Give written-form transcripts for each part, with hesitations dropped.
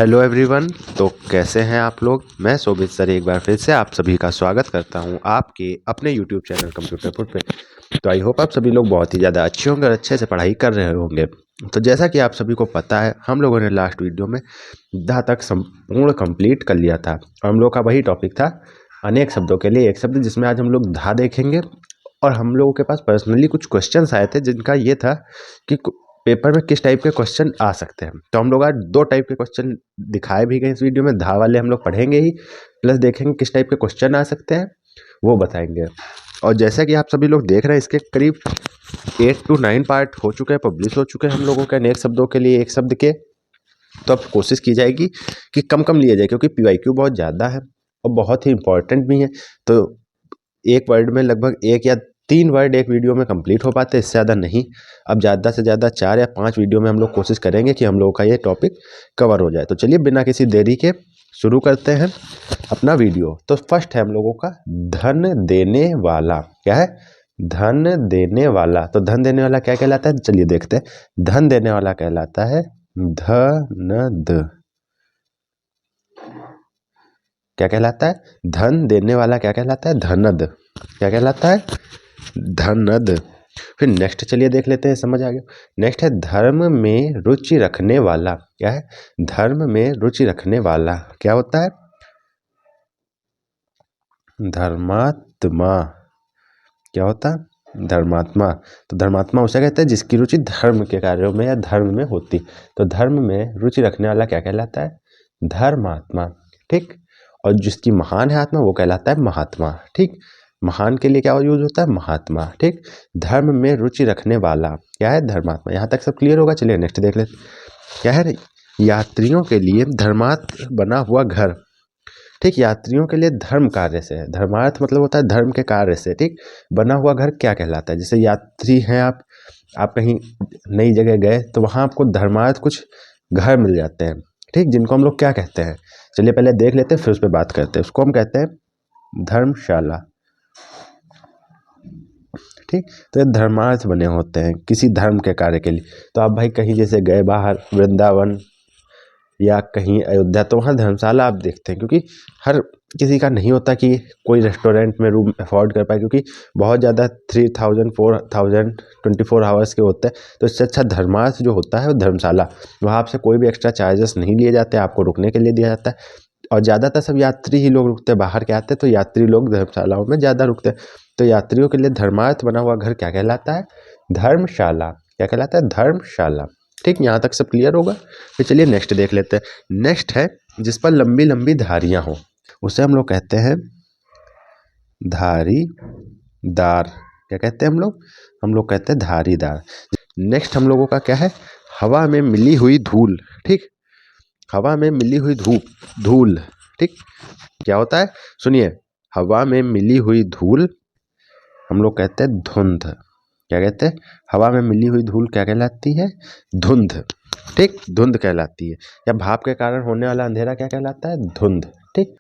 Hello everyone. तो कैसे हैं आप लोग। मैं शोभित सर एक बार फिर से आप सभी का स्वागत करता हूं आपके अपने यूट्यूब चैनल कंप्यूटर पुट पे। तो आई होप आप सभी लोग बहुत ही ज़्यादा अच्छे होंगे और अच्छे से पढ़ाई कर रहे होंगे। तो जैसा कि आप सभी को पता है, हम लोगों ने लास्ट वीडियो में धा तक संपूर्ण कंप्लीट कर लिया था। हम लोग का वही टॉपिक था, अनेक शब्दों के लिए एक शब्द, जिसमें आज हम लोग धा देखेंगे। और हम लोगों के पास पर्सनली कुछ क्वेश्चंस आए थे जिनका ये था कि पेपर में किस टाइप के क्वेश्चन आ सकते हैं। तो हम लोग आज दो टाइप के क्वेश्चन दिखाए भी गए इस वीडियो में। धा वाले हम लोग पढ़ेंगे ही, प्लस देखेंगे किस टाइप के क्वेश्चन आ सकते हैं, वो बताएंगे। और जैसा कि आप सभी लोग देख रहे हैं, इसके करीब 8 to 9 पार्ट हो चुके हैं, पब्लिश हो चुके हैं हम लोगों के अनेक शब्दों के लिए एक शब्द के। तो अब कोशिश की जाएगी कि कम कम लिए जाए, क्योंकि PYQ बहुत ज़्यादा है और बहुत ही इंपॉर्टेंट भी है। तो एक वर्ड में लगभग 1 या 3 वर्ड एक वीडियो में कंप्लीट हो पाते हैं, इससे ज़्यादा नहीं। अब ज़्यादा से ज़्यादा 4 या 5 वीडियो में हम लोग कोशिश करेंगे कि हम लोगों का ये टॉपिक कवर हो जाए। तो चलिए बिना किसी देरी के शुरू करते हैं अपना वीडियो। तो फर्स्ट है हम लोगों का धन देने वाला। क्या है? धन देने वाला। तो धन देने वाला क्या कहलाता है, चलिए देखते हैं। धन देने वाला कहलाता है धनद। क्या कहलाता है? धन देने वाला क्या कहलाता है? धनद। क्या कहलाता है? धनद। फिर नेक्स्ट चलिए देख लेते हैं, समझ आ गया। नेक्स्ट है धर्म में रुचि रखने वाला। क्या है? धर्म में रुचि रखने वाला क्या होता है? धर्मात्मा। क्या होता है? धर्मात्मा। तो धर्मात्मा उसे कहते हैं जिसकी रुचि धर्म के कार्यों में या धर्म में होती। तो धर्म में रुचि रखने वाला क्या कहलाता है? धर्मात्मा। ठीक। और जिसकी महान है आत्मा, वो कहलाता है महात्मा। ठीक। महान के लिए क्या यूज होता है? महात्मा। ठीक। धर्म में रुचि रखने वाला क्या है? धर्मात्मा। यहाँ तक सब क्लियर होगा। चलिए नेक्स्ट देख लेते। क्या है? यात्रियों के लिए धर्मार्थ बना हुआ घर। ठीक। यात्रियों के लिए धर्म कार्य से, धर्मार्थ मतलब होता है धर्म के कार्य से। ठीक। बना हुआ घर क्या कहलाता है? जैसे यात्री हैं आप कहीं नई जगह गए तो वहाँ आपको धर्मार्थ कुछ घर मिल जाते हैं। ठीक। जिनको हम लोग क्या कहते हैं, चलिए पहले देख लेते हैं फिर उस पर बात करते हैं। उसको हम कहते हैं धर्मशाला। ठीक। तो ये धर्मार्थ बने होते हैं किसी धर्म के कार्य के लिए। तो आप भाई कहीं जैसे गए बाहर, वृंदावन या कहीं अयोध्या, तो वहाँ धर्मशाला आप देखते हैं, क्योंकि हर किसी का नहीं होता कि कोई रेस्टोरेंट में रूम अफोर्ड कर पाए, क्योंकि बहुत ज़्यादा 3000 4000 24 आवर्स के होते हैं। तो इससे अच्छा धर्मार्थ जो होता है वो धर्मशाला, वहाँ आपसे कोई भी एक्स्ट्रा चार्जेस नहीं लिए जाते, आपको रुकने के लिए दिया जाता है। और ज़्यादातर सब यात्री ही लोग रुकते हैं, बाहर के आते हैं तो यात्री लोग धर्मशालाओं में ज़्यादा रुकते हैं। तो यात्रियों के लिए धर्मार्थ बना हुआ घर क्या कहलाता है? धर्मशाला। क्या कहलाता है? धर्मशाला। ठीक। यहाँ तक सब क्लियर होगा। फिर चलिए नेक्स्ट देख लेते हैं। नेक्स्ट है जिस पर लंबी लंबी धारियाँ हो, उसे हम लोग कहते हैं धारीदार। क्या कहते हैं हम लोग कहते हैं धारीदार। नेक्स्ट हम लोगों का क्या है? हवा में मिली हुई धूल। ठीक। हवा में मिली हुई धूल। ठीक। क्या होता है? सुनिए, हवा में मिली हुई धूल हम लोग कहते हैं धुंध। क्या कहते हैं? हवा में मिली हुई धूल क्या कहलाती है? धुंध। ठीक। धुंध कहलाती है। या भाप के कारण होने वाला अंधेरा क्या कहलाता है? धुंध। ठीक।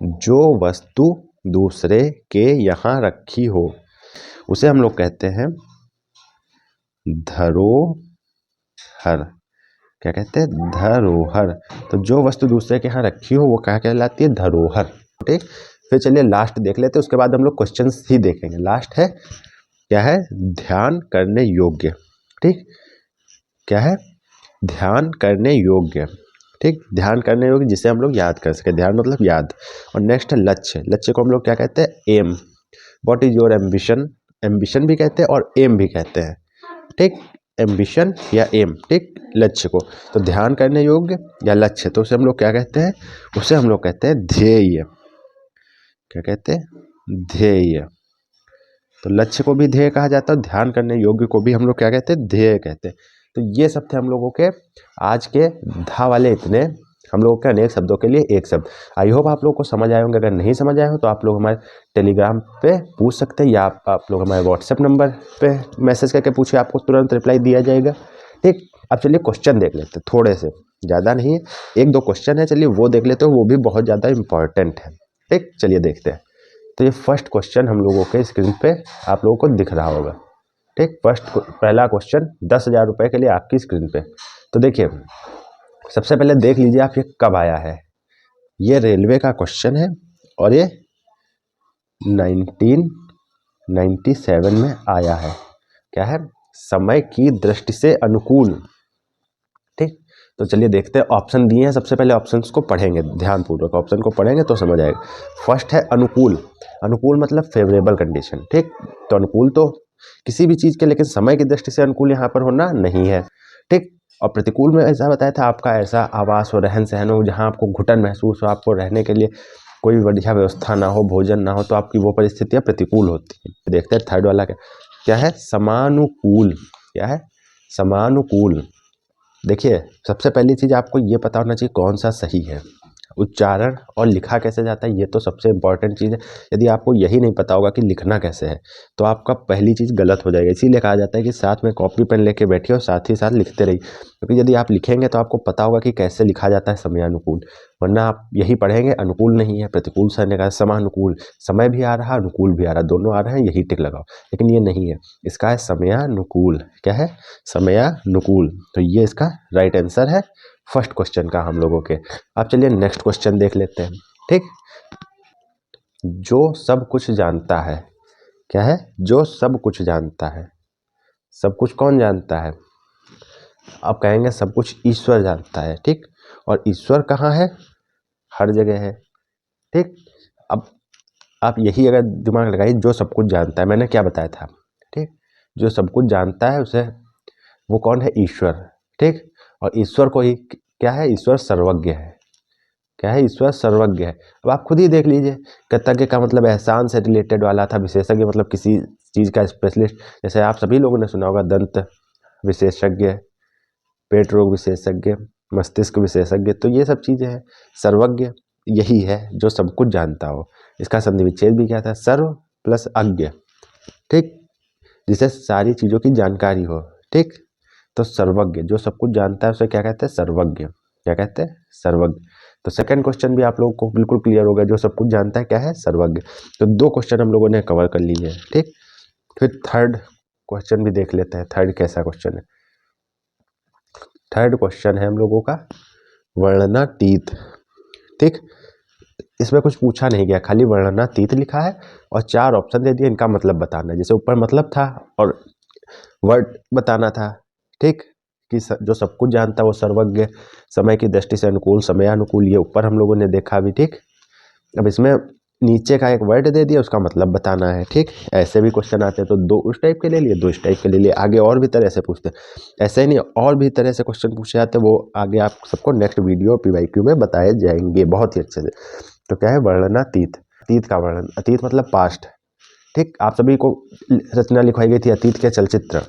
जो वस्तु दूसरे के यहाँ रखी हो उसे हम लोग कहते हैं धरोहर। क्या कहते हैं? धरोहर। तो जो वस्तु दूसरे के यहाँ रखी हो वो क्या कहलाती है? धरोहर। ठीक। फिर चलिए लास्ट देख लेते हैं, उसके बाद हम लोग क्वेश्चंस ही देखेंगे। लास्ट है क्या है? ध्यान करने योग्य। ठीक। क्या है? ध्यान करने योग्य। ठीक। ध्यान करने योग्य जिसे हम लोग याद कर सके। ध्यान मतलब याद। और नेक्स्ट है लक्ष्य। लक्ष्य को हम लोग क्या कहते हैं? Aim. What is your ambition? Ambition भी कहते हैं और एम भी कहते हैं। ठीक। एम्बिशन या एम। ठीक। लक्ष्य को तो ध्यान करने योग्य या लक्ष्य, तो उसे हम लोग क्या कहते हैं? उसे हम लोग कहते हैं ध्येय। क्या कहते हैं? ध्येय। तो लक्ष्य को भी ध्येय कहा जाता है, ध्यान करने योग्य को भी हम लोग क्या कहते हैं? ध्येय कहते हैं। तो ये सब थे हम लोगों के आज के धा वाले इतने हम लोगों के अनेक शब्दों के लिए एक शब्द। आई होप आप लोग को समझ आए होंगे। अगर नहीं समझ आए हो तो आप लोग हमारे टेलीग्राम पे पूछ सकते हैं, या आप लोग हमारे व्हाट्सएप नंबर पे मैसेज करके पूछिए, आपको तुरंत रिप्लाई दिया जाएगा। ठीक। अब चलिए क्वेश्चन देख लेते हैं, थोड़े से, ज़्यादा नहीं है, 1-2 क्वेश्चन है, चलिए वो देख लेते हैं, वो भी बहुत ज़्यादा इंपॉर्टेंट है। ठीक। चलिए देखते हैं। तो ये फर्स्ट क्वेश्चन हम लोगों के स्क्रीन पे आप लोगों को दिख रहा होगा। ठीक। पहला क्वेश्चन 10,000 रुपये के लिए आपकी स्क्रीन पे। तो देखिए, सबसे पहले देख लीजिए आप ये कब आया है। ये रेलवे का क्वेश्चन है और ये 1997 में आया है। क्या है? समय की दृष्टि से अनुकूल। ठीक, तो चलिए देखते हैं। ऑप्शन दिए हैं, सबसे पहले ऑप्शंस को पढ़ेंगे ध्यानपूर्वक। ऑप्शन को पढ़ेंगे तो समझ आएगा। फर्स्ट है अनुकूल। अनुकूल मतलब फेवरेबल कंडीशन। ठीक, तो अनुकूल तो किसी भी चीज़ के, लेकिन समय की दृष्टि से अनुकूल यहाँ पर होना नहीं है। ठीक, और प्रतिकूल में ऐसा बताया था आपका ऐसा आवास हो, रहन सहन हो जहाँ आपको घुटन महसूस हो, आपको रहने के लिए कोई बढ़िया व्यवस्था ना हो, भोजन ना हो, तो आपकी वो परिस्थितियाँ प्रतिकूल होती हैं। देखते हैं थर्ड वाला क्या है। समानुकूल। क्या है? समानुकूल। देखिए सबसे पहली चीज़ आपको ये पता होना चाहिए कौन सा सही है। उच्चारण और लिखा कैसे जाता है ये तो सबसे इंपॉर्टेंट चीज़ है। यदि आपको यही नहीं पता होगा कि लिखना कैसे है तो आपका पहली चीज़ गलत हो जाएगी। इसीलिए कहा जाता है कि साथ में कॉपी पेन लेके बैठिए और साथ ही साथ लिखते रहिए, क्योंकि यदि आप लिखेंगे तो आपको पता होगा कि कैसे लिखा जाता है समयानुकूल। वरना आप यही पढ़ेंगे अनुकूल नहीं है, प्रतिकूल से ने कहा समानुकूल। समय भी आ रहा, अनुकूल भी आ रहा, दोनों आ रहे हैं, यही टिक लगाओ। लेकिन ये नहीं है, इसका है समयानुकूल। क्या है? समयानुकूल। तो ये इसका राइट आंसर है फर्स्ट क्वेश्चन का हम लोगों के। अब चलिए नेक्स्ट क्वेश्चन देख लेते हैं। ठीक, जो सब कुछ जानता है। क्या है? जो सब कुछ जानता है। सब कुछ कौन जानता है? आप कहेंगे सब कुछ ईश्वर जानता है। ठीक, और ईश्वर कहाँ है? हर जगह है। ठीक, अब आप यही अगर दिमाग लगाइए, जो सब कुछ जानता है, मैंने क्या बताया था? ठीक, जो सब कुछ जानता है उसे, वो कौन है? ईश्वर। ठीक, और ईश्वर को ही क्या है? ईश्वर सर्वज्ञ है। क्या है? ईश्वर सर्वज्ञ है। अब आप खुद ही देख लीजिए, कृतज्ञ का मतलब एहसान से रिलेटेड वाला था, विशेषज्ञ मतलब किसी चीज़ का स्पेशलिस्ट। जैसे आप सभी लोगों ने सुना होगा दंत विशेषज्ञ, पेट रोग विशेषज्ञ, मस्तिष्क विशेषज्ञ, तो ये सब चीज़ें हैं। सर्वज्ञ यही है जो सब कुछ जानता हो। इसका संधि विच्छेद भी क्या था? सर्व प्लस अज्ञ। ठीक, जिसे सारी चीज़ों की जानकारी हो। ठीक, तो सर्वज्ञ, जो सब कुछ जानता है उसे क्या कहते हैं? सर्वज्ञ। क्या कहते हैं? सर्वज्ञ। तो सेकंड क्वेश्चन भी आप लोगों को बिल्कुल क्लियर हो गया, जो सब कुछ जानता है क्या है? सर्वज्ञ। तो दो क्वेश्चन हम लोगों ने कवर कर लिए हैं। ठीक, फिर थर्ड क्वेश्चन भी देख लेते हैं। थर्ड कैसा क्वेश्चन है? थर्ड क्वेश्चन है हम लोगों का वर्णनातीत। ठीक, इसमें कुछ पूछा नहीं गया, खाली वर्णनातीत लिखा है और चार ऑप्शन दे दिए, इनका मतलब बताना है। जैसे ऊपर मतलब था और वर्ड बताना था। ठीक, कि जो सब कुछ जानता है वो सर्वज्ञ, समय की दृष्टि से अनुकूल, समयानुकूल, ये ऊपर हम लोगों ने देखा भी। ठीक, अब इसमें नीचे का एक वर्ड दे दिया, उसका मतलब बताना है। ठीक, ऐसे भी क्वेश्चन आते हैं, तो दो उस टाइप के ले लिए, दो इस टाइप के ले लिए। आगे और भी तरह से पूछते हैं, ऐसे ही नहीं और भी तरह से क्वेश्चन पूछे जाते हैं, वो आगे आप सबको नेक्स्ट वीडियो PYQ में बताए जाएंगे बहुत ही अच्छे से। तो क्या है? वर्णनातीत। अतीत का वर्णन, अतीत मतलब पास्ट। ठीक, आप सभी को रचना लिखवाई गई थी अतीत के चलचित्र।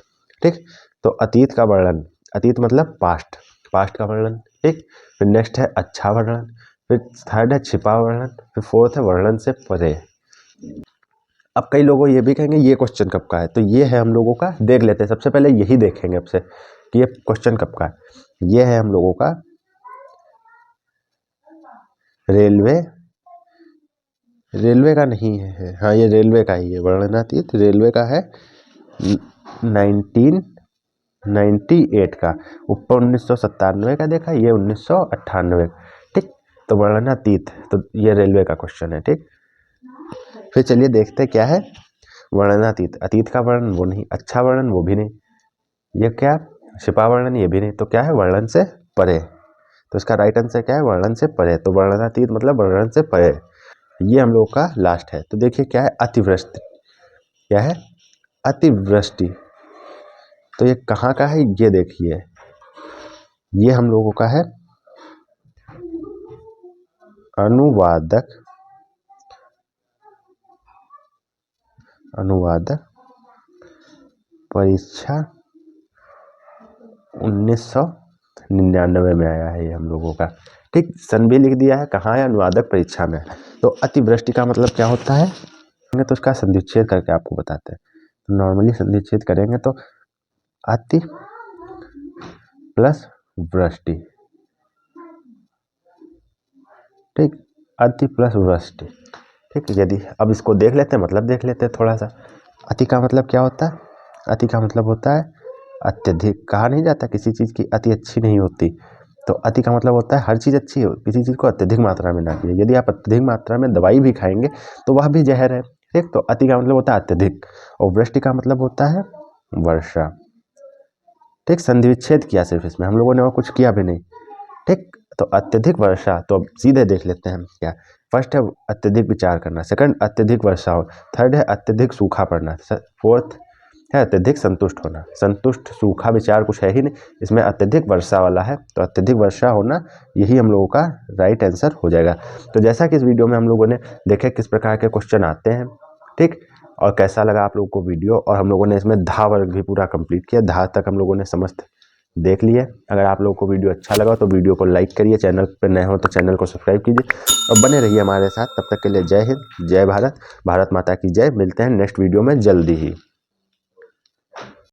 ठीक, तो अतीत का वर्णन, अतीत मतलब पास्ट, पास्ट का वर्णन। ठीक, फिर नेक्स्ट है अच्छा वर्णन, फिर थर्ड है छिपा वर्णन, फिर फोर्थ है वर्णन से परे। अब कई लोगों ये भी कहेंगे ये क्वेश्चन कब का है, तो ये है हम लोगों का, देख लेते हैं। सबसे पहले यही देखेंगे आपसे कि ये क्वेश्चन कब का है। ये है हम लोगों का रेलवे, रेलवे का नहीं है, हाँ ये रेलवे का ही है। वर्णनातीत रेलवे का है 1998 का। ऊपर 1997 का देखा, ये 1998। ठीक, तो वर्णनातीत, तो ये रेलवे का क्वेश्चन है। ठीक, फिर चलिए देखते क्या है वर्णनातीत। अतीत का वर्णन वो नहीं, अच्छा वर्णन वो भी नहीं, ये क्या? छिपा वर्णन ये भी नहीं, तो क्या है? वर्णन से परे। तो इसका राइट आंसर क्या है? वर्णन से परे। तो वर्णनातीत मतलब वर्णन से परे। ये हम लोग का लास्ट है। तो देखिए क्या है? अतिवृष्टि। क्या है? अतिवृष्टि। तो ये कहाँ का है? ये देखिए, ये हम लोगों का है अनुवादक, अनुवादक परीक्षा 1999 में आया है ये हम लोगों का। ठीक, सन भी लिख दिया है, कहाँ है? अनुवादक परीक्षा में। तो अतिवृष्टि का मतलब क्या होता है, तो उसका संधिच्छेद करके आपको बताते हैं। तो नॉर्मली संधिच्छेद करेंगे तो अति प्लस वृष्टि। ठीक, अति प्लस वृष्टि। ठीक, यदि अब इसको देख लेते हैं, मतलब देख लेते हैं थोड़ा सा। अति का मतलब क्या होता है? अति का मतलब होता है अत्यधिक। कहा नहीं जाता किसी चीज़ की अति अच्छी नहीं होती, तो अति का मतलब होता है हर चीज़ अच्छी हो, किसी चीज़ को अत्यधिक मात्रा में ना पिए। यदि आप अत्यधिक मात्रा में दवाई भी खाएंगे तो वह भी जहर है। ठीक, तो अति का मतलब होता है अत्यधिक, और वृष्टि का मतलब होता है वर्षा। ठीक, संधि विच्छेद किया सिर्फ इसमें, हम लोगों ने और कुछ किया भी नहीं। ठीक, तो अत्यधिक वर्षा, तो अब सीधे देख लेते हैं क्या। फर्स्ट है अत्यधिक विचार करना, सेकंड अत्यधिक वर्षा हो, थर्ड है अत्यधिक सूखा पड़ना, फोर्थ है अत्यधिक संतुष्ट होना। संतुष्ट, सूखा, विचार कुछ है ही नहीं, इसमें अत्यधिक वर्षा वाला है, तो अत्यधिक वर्षा होना यही हम लोगों का राइट आंसर हो जाएगा। तो जैसा कि इस वीडियो में हम लोगों ने देखे किस प्रकार के क्वेश्चन आते हैं, ठीक, और कैसा लगा आप लोगों को वीडियो, और हम लोगों ने इसमें धा वर्ग भी पूरा कंप्लीट किया, धा तक हम लोगों ने समस्त देख लिए। अगर आप लोगों को वीडियो अच्छा लगा तो वीडियो को लाइक करिए, चैनल पर नए हो तो चैनल को सब्सक्राइब कीजिए और बने रहिए हमारे साथ। तब तक के लिए जय हिंद, जय भारत, भारत माता की जय। मिलते हैं नेक्स्ट वीडियो में जल्दी ही।